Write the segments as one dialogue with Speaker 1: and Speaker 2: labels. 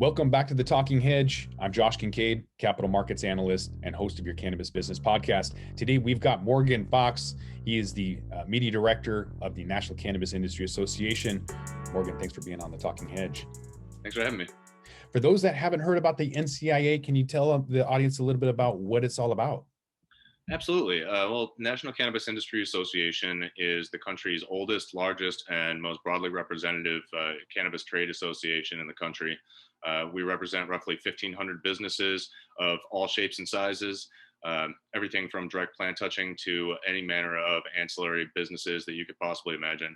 Speaker 1: Welcome back to the Talking Hedge. I'm Josh Kincaid, capital markets analyst and host of your Cannabis Business Podcast. Today, we've got Morgan Fox. He is the media director of the National Cannabis Industry Association. Morgan, thanks for being on the Talking Hedge.
Speaker 2: Thanks for having me.
Speaker 1: For those that haven't heard about the NCIA, can you tell the audience a little bit about what it's all about?
Speaker 2: Absolutely. Well, National Cannabis Industry Association is the country's oldest, largest, and most broadly representative cannabis trade association in the country. We represent roughly 1,500 businesses of all shapes and sizes, everything from direct plant touching to any manner of ancillary businesses that you could possibly imagine.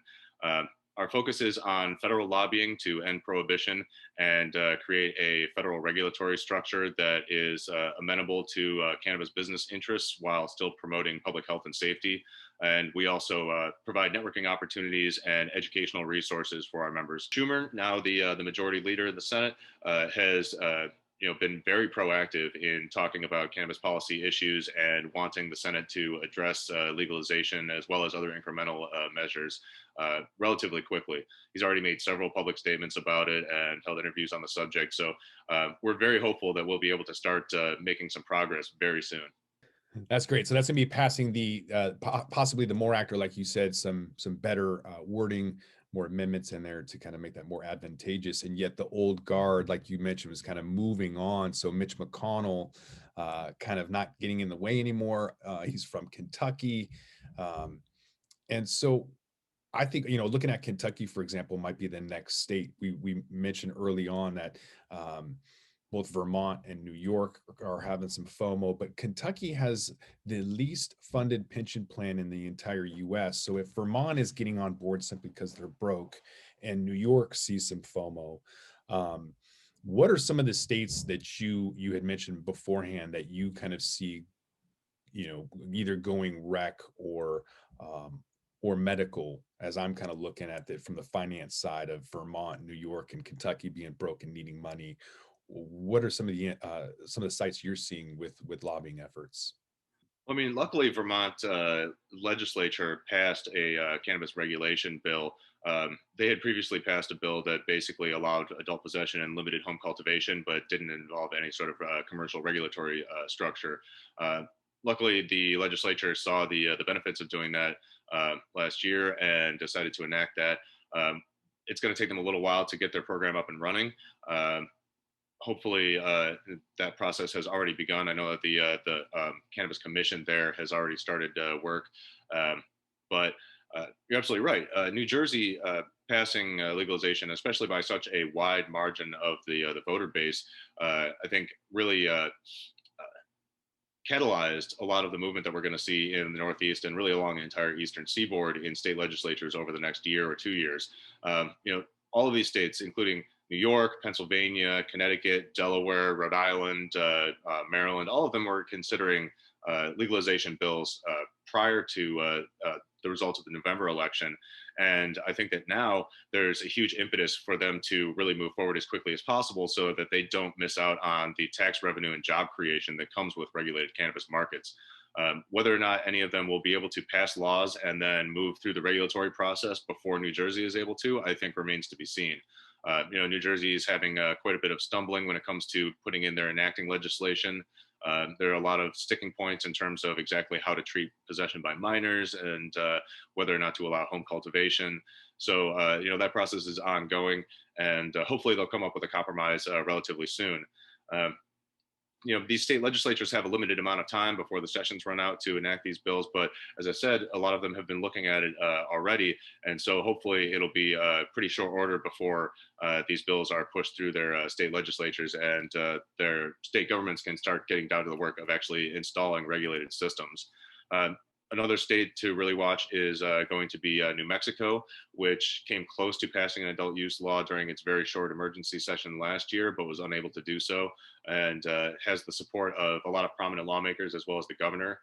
Speaker 2: Our focus is on federal lobbying to end prohibition and create a federal regulatory structure that is amenable to cannabis business interests while still promoting public health and safety. And we also provide networking opportunities and educational resources for our members. Schumer, now the majority leader in the Senate, has been very proactive in talking about cannabis policy issues and wanting the Senate to address legalization as well as other incremental measures relatively quickly. He's already made several public statements about it and held interviews on the subject. So we're very hopeful that we'll be able to start making some progress very soon.
Speaker 1: That's great. So that's going to be passing the possibly the MORE Act, or like you said, some better wording, more amendments in there to kind of make that more advantageous. And yet the old guard, like you mentioned, was kind of moving on. So Mitch McConnell kind of not getting in the way anymore. He's from Kentucky. And so I think, looking at Kentucky, for example, might be the next state. We mentioned early on that both Vermont and New York are having some FOMO, but Kentucky has the least funded pension plan in the entire US. So if Vermont is getting on board simply because they're broke and New York sees some FOMO, what are some of the states that you had mentioned beforehand that you kind of see, either going rec or medical, as I'm kind of looking at it from the finance side of Vermont, New York, and Kentucky being broke and needing money? What are some of the sites you're seeing with lobbying efforts?
Speaker 2: I mean, luckily, Vermont legislature passed a cannabis regulation bill. They had previously passed a bill that basically allowed adult possession and limited home cultivation, but didn't involve any sort of commercial regulatory structure. Luckily, the legislature saw the benefits of doing that last year and decided to enact that. It's going to take them a little while to get their program up and running. Hopefully that process has already begun. I know that the Cannabis Commission there has already started work, but you're absolutely right. New Jersey passing legalization, especially by such a wide margin of the voter base, I think really catalyzed a lot of the movement that we're going to see in the Northeast and really along the entire Eastern Seaboard in state legislatures over the next year or 2 years. All of these states, including New York, Pennsylvania, Connecticut, Delaware, Rhode Island, Maryland, all of them were considering legalization bills prior to the results of the November election. And I think that now there's a huge impetus for them to really move forward as quickly as possible so that they don't miss out on the tax revenue and job creation that comes with regulated cannabis markets. Whether or not any of them will be able to pass laws and then move through the regulatory process before New Jersey is able to, I think remains to be seen. New Jersey is having quite a bit of stumbling when it comes to putting in their enacting legislation. There are a lot of sticking points in terms of exactly how to treat possession by minors and whether or not to allow home cultivation. So, that process is ongoing, and hopefully they'll come up with a compromise relatively soon. These state legislatures have a limited amount of time before the sessions run out to enact these bills. But as I said, a lot of them have been looking at it already. And so hopefully it'll be a pretty short order before these bills are pushed through their state legislatures and their state governments can start getting down to the work of actually installing regulated systems. Another state to really watch is going to be New Mexico, which came close to passing an adult use law during its very short emergency session last year, but was unable to do so, and has the support of a lot of prominent lawmakers as well as the governor.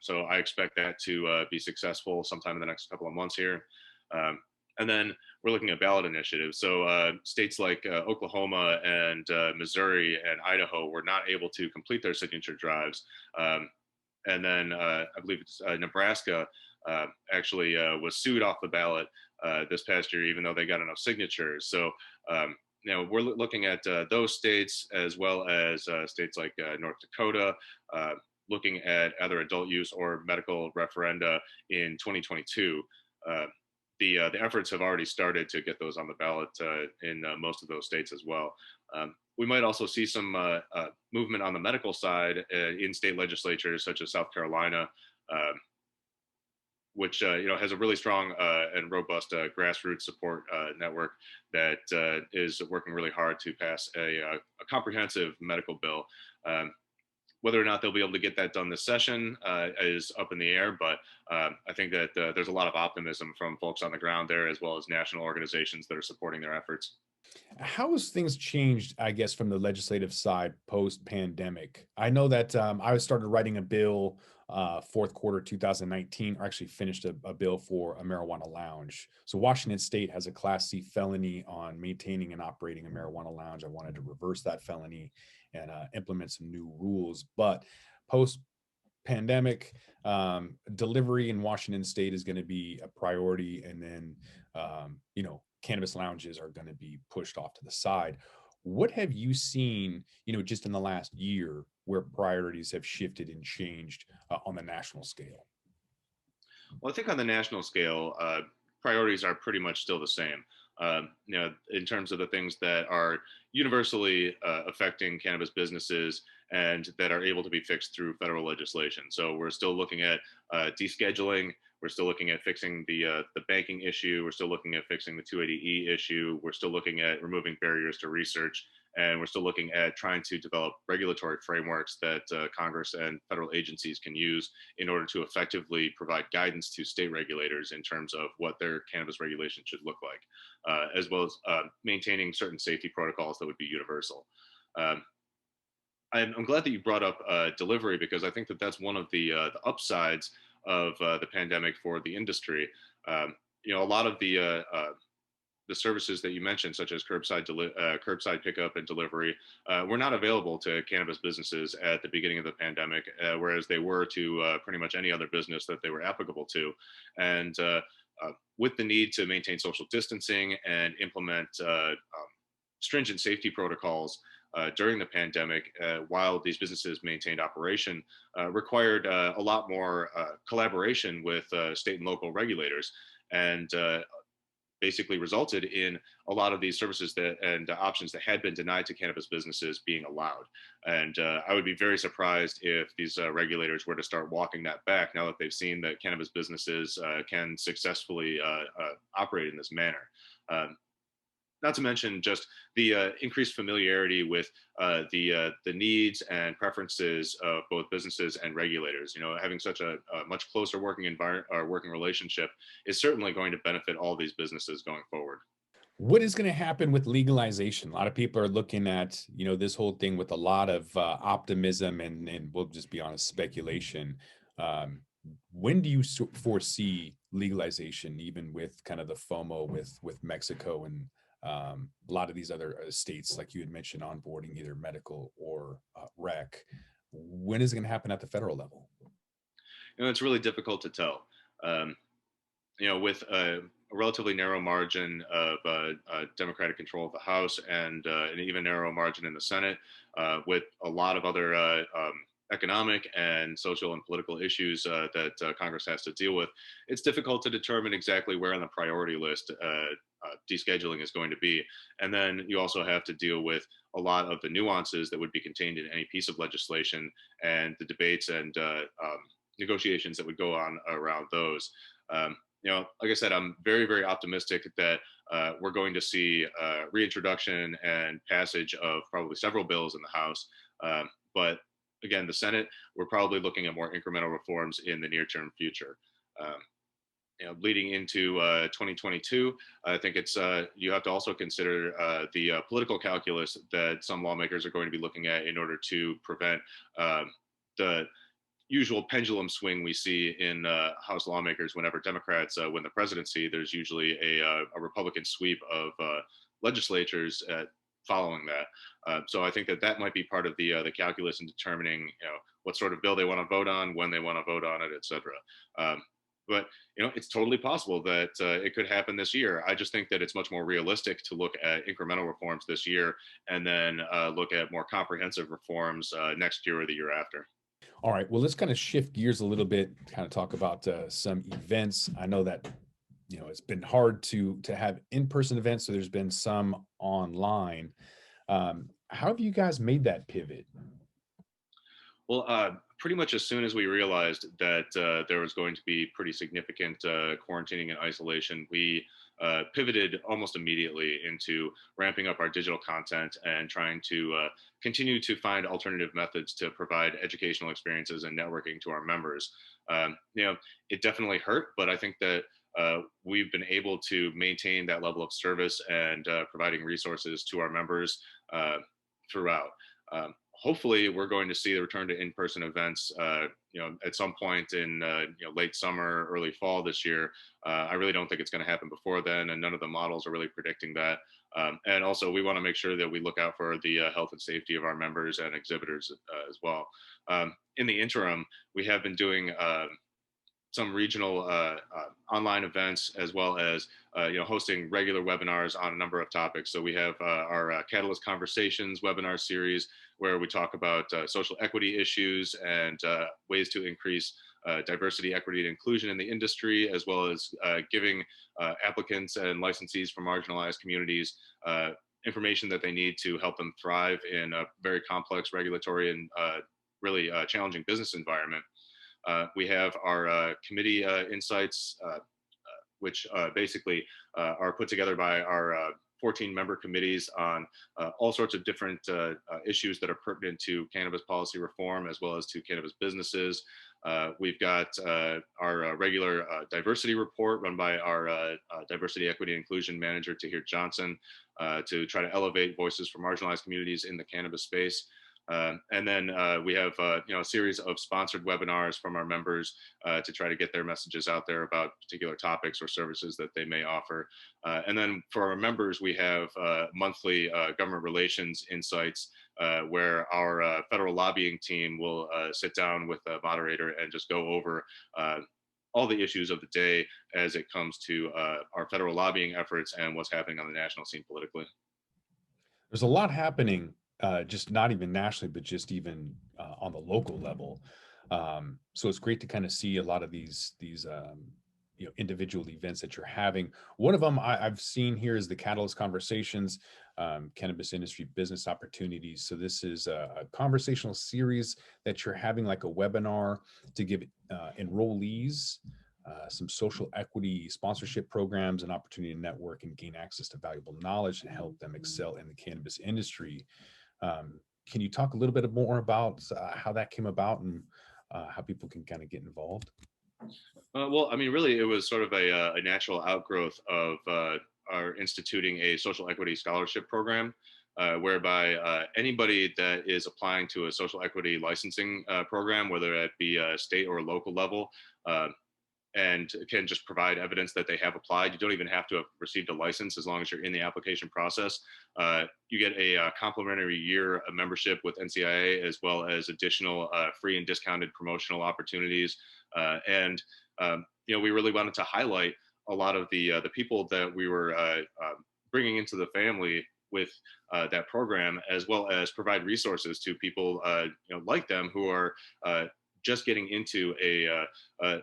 Speaker 2: So I expect that to be successful sometime in the next couple of months here. And then we're looking at ballot initiatives. So states like Oklahoma and Missouri and Idaho were not able to complete their signature drives. And then I believe it's Nebraska actually was sued off the ballot this past year, even though they got enough signatures. So we're looking at those states as well as states like North Dakota, looking at either adult use or medical referenda in 2022. Uh, the efforts have already started to get those on the ballot in most of those states as well. We might also see some movement on the medical side in state legislatures such as South Carolina, um, which has a really strong and robust grassroots support network that is working really hard to pass a comprehensive medical bill. Um, Whether or not they'll be able to get that done this session is up in the air, but I think that there's a lot of optimism from folks on the ground there, as well as national organizations that are supporting their efforts.
Speaker 1: How has things changed, I guess, from the legislative side post pandemic? I know that I started writing a bill fourth quarter 2019, or actually finished a bill for a marijuana lounge. So Washington State has a Class C felony on maintaining and operating a marijuana lounge. I wanted to reverse that felony and implement some new rules. But post pandemic, delivery in Washington State is going to be a priority, and then cannabis lounges are going to be pushed off to the side. What have you seen, just in the last year, where priorities have shifted and changed on the national scale?
Speaker 2: Well, I think on the national scale, priorities are pretty much still the same. In terms of the things that are universally affecting cannabis businesses and that are able to be fixed through federal legislation. So we're still looking at descheduling. We're still looking at fixing the banking issue. We're still looking at fixing the 280E issue. We're still looking at removing barriers to research. And we're still looking at trying to develop regulatory frameworks that Congress and federal agencies can use in order to effectively provide guidance to state regulators in terms of what their cannabis regulation should look like, as well as maintaining certain safety protocols that would be universal. Um, I'm glad that you brought up delivery, because I think that that's one of the upsides of the pandemic for the industry. A lot of the services that you mentioned, such as curbside pickup and delivery, were not available to cannabis businesses at the beginning of the pandemic, whereas they were to pretty much any other business that they were applicable to. And with the need to maintain social distancing and implement stringent safety protocols during the pandemic, while these businesses maintained operation, required a lot more collaboration with state and local regulators. And basically resulted in a lot of these services and options that had been denied to cannabis businesses being allowed. And I would be very surprised if these regulators were to start walking that back now that they've seen that cannabis businesses can successfully operate in this manner. Not to mention just the increased familiarity with the needs and preferences of both businesses and regulators. Having such a much closer working environment or working relationship is certainly going to benefit all these businesses going forward.
Speaker 1: What is going to happen with legalization? A lot of people are looking at this whole thing with a lot of optimism and we'll just be honest, speculation. Um, when do you foresee legalization, even with kind of the FOMO with Mexico and a lot of these other states, like you had mentioned, onboarding either medical or rec? When is it going to happen at the federal level?
Speaker 2: It's really difficult to tell. Um, with a relatively narrow margin of Democratic control of the House and an even narrow margin in the Senate, with a lot of other economic and social and political issues that Congress has to deal with, it's difficult to determine exactly where on the priority list descheduling is going to be. And then you also have to deal with a lot of the nuances that would be contained in any piece of legislation and the debates and negotiations that would go on around those. Like I said, I'm very, very optimistic that we're going to see reintroduction and passage of probably several bills in the House. But again, the Senate, we're probably looking at more incremental reforms in the near-term future. Leading into 2022, I think it's you have to also consider the political calculus that some lawmakers are going to be looking at in order to prevent the usual pendulum swing we see in House lawmakers. Whenever Democrats win the presidency, there's usually a Republican sweep of legislatures following that. So I think that might be part of the calculus in determining what sort of bill they want to vote on, when they want to vote on it, et cetera. But it's totally possible that it could happen this year. I just think that it's much more realistic to look at incremental reforms this year and then look at more comprehensive reforms next year or the year after.
Speaker 1: All right. Well, let's kind of shift gears a little bit, kind of talk about some events. I know that it's been hard to have in-person events, so there's been some online. How have you guys made that pivot?
Speaker 2: Well, pretty much as soon as we realized that there was going to be pretty significant quarantining and isolation, we pivoted almost immediately into ramping up our digital content and trying to continue to find alternative methods to provide educational experiences and networking to our members. It definitely hurt, but I think that we've been able to maintain that level of service and providing resources to our members throughout. Hopefully, we're going to see the return to in-person events, at some point in late summer, early fall this year. I really don't think it's going to happen before then, and none of the models are really predicting that. And also, we want to make sure that we look out for the health and safety of our members and exhibitors as well. In the interim, we have been doing some regional online events, as well as hosting regular webinars on a number of topics. So we have our Catalyst Conversations webinar series, where we talk about social equity issues and ways to increase diversity, equity, and inclusion in the industry, as well as giving applicants and licensees from marginalized communities information that they need to help them thrive in a very complex regulatory and really challenging business environment. We have our committee insights, which basically are put together by our 14 member committees on all sorts of different issues that are pertinent to cannabis policy reform, as well as to cannabis businesses. We've got our regular diversity report run by our diversity, equity, and inclusion manager, Tahir Johnson, to try to elevate voices from marginalized communities in the cannabis space. And then we have a series of sponsored webinars from our members to try to get their messages out there about particular topics or services that they may offer. And then for our members, we have monthly government relations insights, where our federal lobbying team will sit down with a moderator and just go over all the issues of the day as it comes to our federal lobbying efforts and what's happening on the national scene politically.
Speaker 1: There's a lot happening, just not even nationally, but just even on the local level. So it's great to kind of see a lot of these individual events that you're having. One of them I've seen here is the Catalyst Conversations, Cannabis Industry Business Opportunities. So this is a conversational series that you're having, like a webinar to give enrollees some social equity sponsorship programs, and opportunity to network and gain access to valuable knowledge to help them excel in the cannabis industry. Can you talk a little bit more about how that came about and how people can kind of get involved?
Speaker 2: Well, I mean, really, it was sort of a natural outgrowth of our instituting a social equity scholarship program, whereby anybody that is applying to a social equity licensing program, whether that be a state or a local level, and can just provide evidence that they have applied. You don't even have to have received a license as long as you're in the application process. You get a complimentary year of membership with NCIA, as well as additional free and discounted promotional opportunities. And we really wanted to highlight a lot of the people that we were bringing into the family with that program, as well as provide resources to people like them who are just getting into a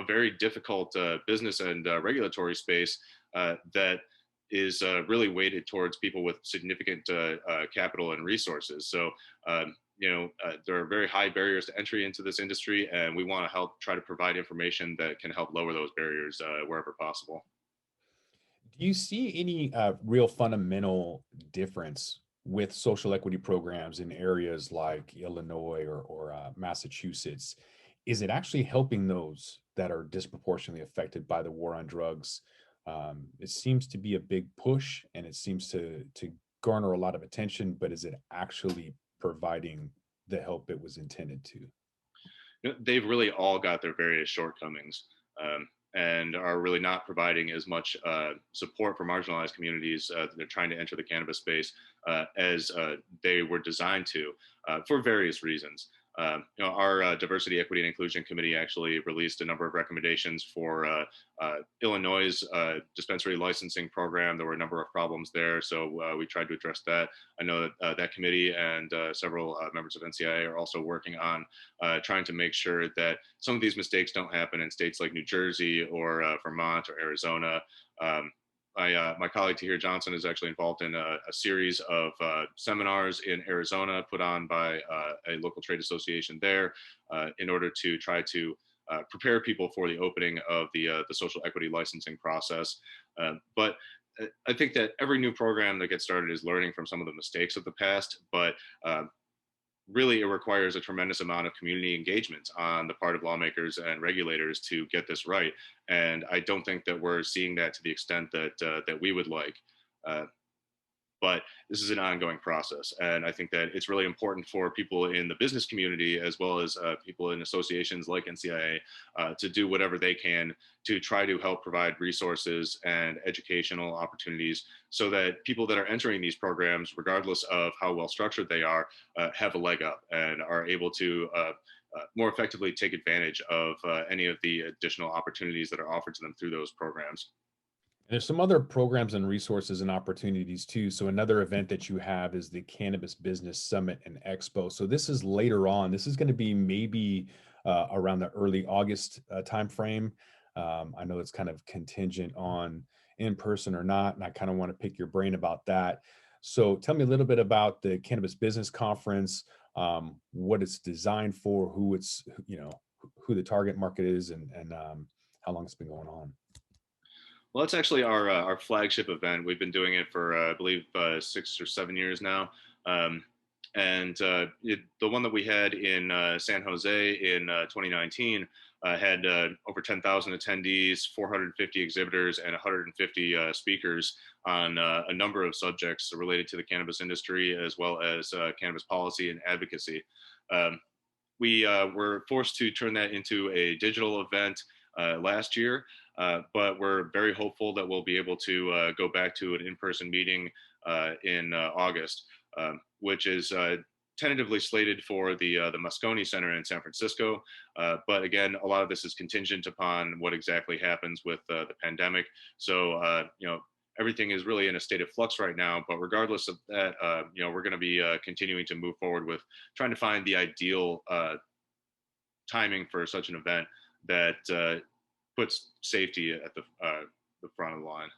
Speaker 2: very difficult business and regulatory space that is really weighted towards people with significant capital and resources. So, there are very high barriers to entry into this industry, and we want to help try to provide information that can help lower those barriers wherever possible.
Speaker 1: Do you see any real fundamental difference with social equity programs in areas like Illinois or Massachusetts? Is it actually helping those that are disproportionately affected by the war on drugs? It seems to be a big push, and it seems to garner a lot of attention, but is it actually providing the help it was intended to?
Speaker 2: They've really all got their various shortcomings, and are really not providing as much support for marginalized communities that are trying to enter the cannabis space as they were designed to, for various reasons. Our Diversity, Equity, and Inclusion Committee actually released a number of recommendations for Illinois' dispensary licensing program. There were a number of problems there, so we tried to address that. I know that that committee and several members of NCIA are also working on trying to make sure that some of these mistakes don't happen in states like New Jersey or Vermont or Arizona. My colleague Tahir Johnson is actually involved in a series of seminars in Arizona put on by a local trade association there in order to try to prepare people for the opening of the social equity licensing process. But I think that every new program that gets started is learning from some of the mistakes of the past, but really it requires a tremendous amount of community engagement on the part of lawmakers and regulators to get this right. And I don't think that we're seeing that to the extent that that we would like. Uh, but this is an ongoing process, and I think that it's really important for people in the business community as well as people in associations like NCIA to do whatever they can to try to help provide resources and educational opportunities so that people that are entering these programs, regardless of how well structured they are, have a leg up and are able to more effectively take advantage of any of the additional opportunities that are offered to them through those programs.
Speaker 1: There's some other programs and resources and opportunities too. So another event that you have is the Cannabis Business Summit and Expo. So this is later on. This is going to be maybe around the early August timeframe. I know it's kind of contingent on in person or not, and I kind of want to pick your brain about that. So tell me a little bit about the Cannabis Business Conference, what it's designed for, who it's, who the target market is, and how long it's been going on.
Speaker 2: Well, it's actually our flagship event. We've been doing it for I believe 6 or 7 years now, and the one that we had in San Jose in 2019 had over 10,000 attendees, 450 exhibitors, and 150 speakers on a number of subjects related to the cannabis industry as well as cannabis policy and advocacy. We were forced to turn that into a digital event last year. But we're very hopeful that we'll be able to go back to an in-person meeting in August, which is tentatively slated for the Moscone Center in San Francisco. But again, a lot of this is contingent upon what exactly happens with the pandemic. So, everything is really in a state of flux right now. But regardless of that, we're going to be continuing to move forward with trying to find the ideal timing for such an event that puts safety at the front of the line.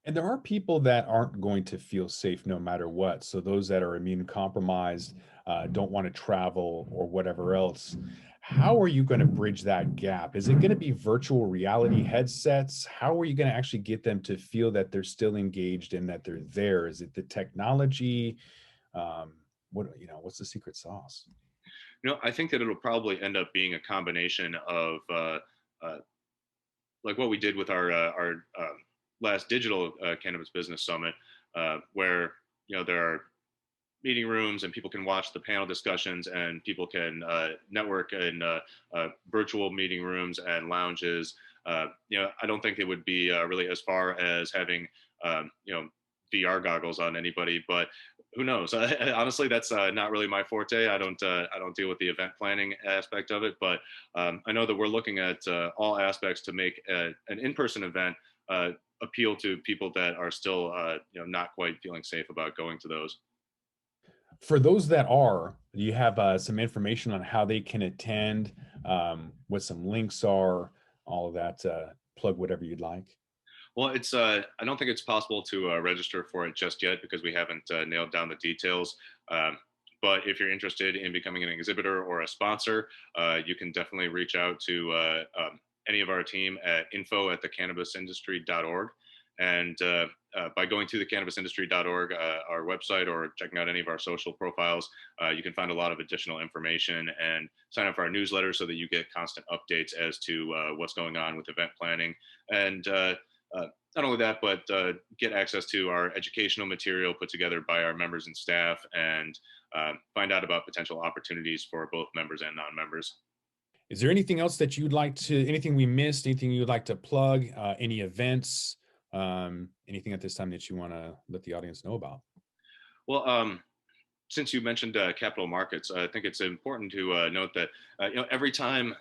Speaker 1: And there are people that aren't going to feel safe no matter what. So those that are immune compromised, don't want to travel or whatever else. How are you going to bridge that gap? Is it going to be virtual reality headsets? How are you going to actually get them to feel that they're still engaged and that they're there? Is it the technology? What's the secret sauce?
Speaker 2: I think that it'll probably end up being a combination of like what we did with our last digital cannabis business summit, where there are meeting rooms and people can watch the panel discussions and people can network in virtual meeting rooms and lounges. I don't think it would be really as far as having VR goggles on anybody, but who knows? Honestly, that's not really my forte. I don't deal with the event planning aspect of it, but I know that we're looking at all aspects to make an in-person event appeal to people that are still not quite feeling safe about going to those.
Speaker 1: For those that are, do you have some information on how they can attend, what some links are, all of that? Plug whatever you'd like.
Speaker 2: Well, it's I don't think it's possible to register for it just yet because we haven't nailed down the details. But if you're interested in becoming an exhibitor or a sponsor, you can definitely reach out to any of our team at info@thecannabisindustry.org. And by going to thecannabisindustry.org, our website, or checking out any of our social profiles, you can find a lot of additional information and sign up for our newsletter so that you get constant updates as to what's going on with event planning. And not only that, but get access to our educational material put together by our members and staff, and find out about potential opportunities for both members and non-members.
Speaker 1: Is there anything else that you'd like to, anything we missed, anything you'd like to plug, any events, anything at this time that you want to let the audience know about?
Speaker 2: Well, since you mentioned capital markets, I think it's important to note that every time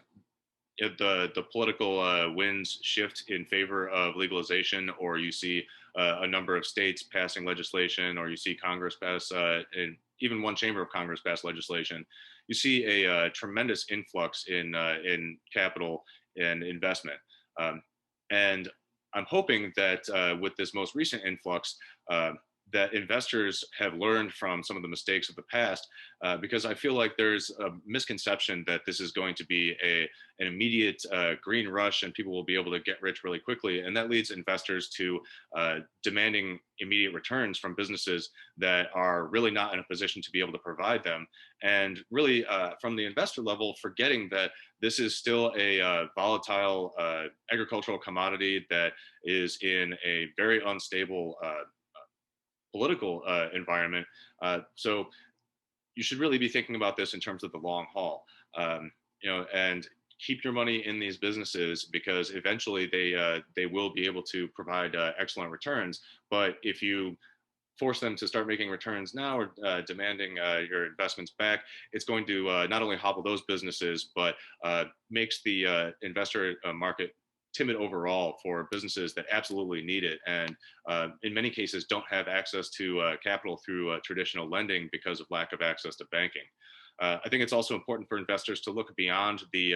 Speaker 2: the political winds shift in favor of legalization, or you see a number of states passing legislation, or you see Congress pass, and even one chamber of Congress pass legislation, you see a tremendous influx in capital and investment. Um, and I'm hoping that with this most recent influx, that investors have learned from some of the mistakes of the past, because I feel like there's a misconception that this is going to be an immediate green rush and people will be able to get rich really quickly. And that leads investors to demanding immediate returns from businesses that are really not in a position to be able to provide them. And really, from the investor level, forgetting that this is still a volatile agricultural commodity that is in a very unstable political environment. So you should really be thinking about this in terms of the long haul, and keep your money in these businesses, because eventually they will be able to provide excellent returns. But if you force them to start making returns now, or demanding your investments back, it's going to not only hobble those businesses, but makes the investor market timid overall for businesses that absolutely need it, and in many cases don't have access to capital through traditional lending because of lack of access to banking. I think it's also important for investors to look beyond the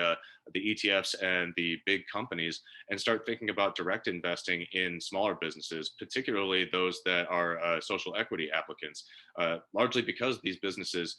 Speaker 2: ETFs and the big companies and start thinking about direct investing in smaller businesses, particularly those that are social equity applicants, largely because these businesses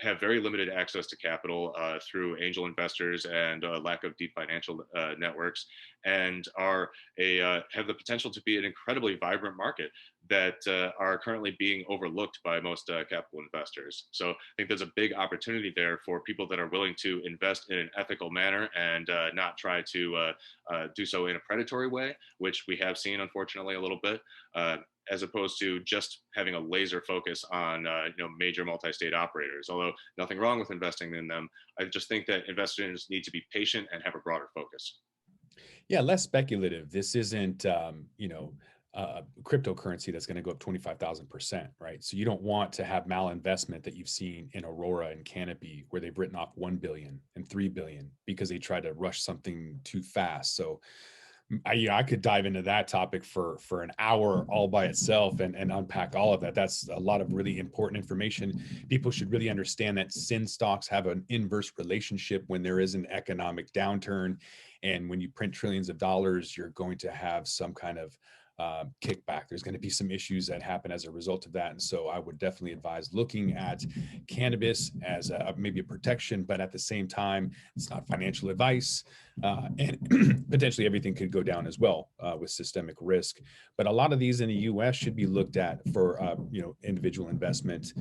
Speaker 2: have very limited access to capital through angel investors and lack of deep financial networks, and have the potential to be an incredibly vibrant market that are currently being overlooked by most capital investors. So I think there's a big opportunity there for people that are willing to invest in an ethical manner and not try to do so in a predatory way, which we have seen, unfortunately, a little bit. As opposed to just having a laser focus on major multi-state operators. Although nothing wrong with investing in them, I just think that investors need to be patient and have a broader focus.
Speaker 1: Yeah, less speculative. This isn't, cryptocurrency that's going to go up 25,000%, right? So you don't want to have malinvestment that you've seen in Aurora and Canopy, where they've written off 1 billion and 3 billion because they tried to rush something too fast. So I could dive into that topic for an hour all by itself and unpack all of that. That's a lot of really important information. People should really understand that sin stocks have an inverse relationship when there is an economic downturn. And when you print trillions of dollars, you're going to have some kind of kickback. There's going to be some issues that happen as a result of that. And so I would definitely advise looking at cannabis as maybe a protection, but at the same time, it's not financial advice. And potentially everything could go down as well with systemic risk. But a lot of these in the US should be looked at for individual investment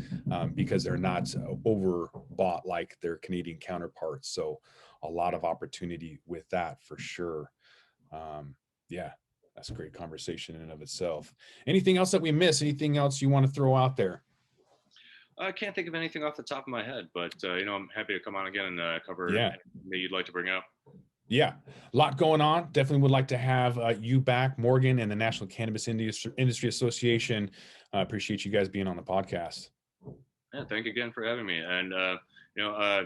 Speaker 1: because they're not overbought like their Canadian counterparts. So a lot of opportunity with that for sure. Yeah. That's a great conversation in and of itself. Anything else that we miss? Anything else you want to throw out there?
Speaker 2: I can't think of anything off the top of my head, but I'm happy to come on again and cover
Speaker 1: Yeah.
Speaker 2: anything that you'd like to bring up.
Speaker 1: Yeah, a lot going on. Definitely would like to have you back, Morgan, and the National Cannabis Industry Association. Appreciate you guys being on the podcast.
Speaker 2: Yeah, thank you again for having me. And I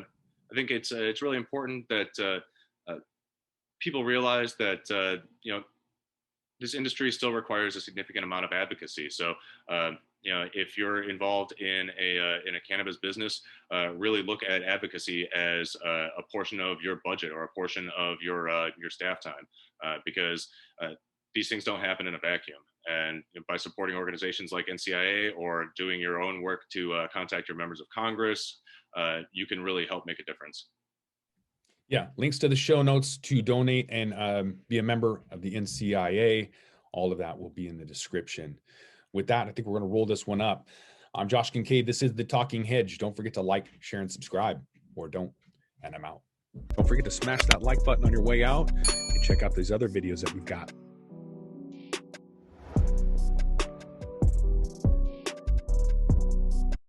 Speaker 2: think it's really important that people realize that this industry still requires a significant amount of advocacy. So, if you're involved in a cannabis business, really look at advocacy as a portion of your budget or a portion of your staff time, because these things don't happen in a vacuum. And by supporting organizations like NCIA or doing your own work to contact your members of Congress, you can really help make a difference.
Speaker 1: Yeah, links to the show notes to donate and be a member of the NCIA. All of that will be in the description. With that, I think we're going to roll this one up. I'm Josh Kincaid. This is The Talking Hedge. Don't forget to like, share, and subscribe, or don't, and I'm out. Don't forget to smash that like button on your way out and check out these other videos that we've got.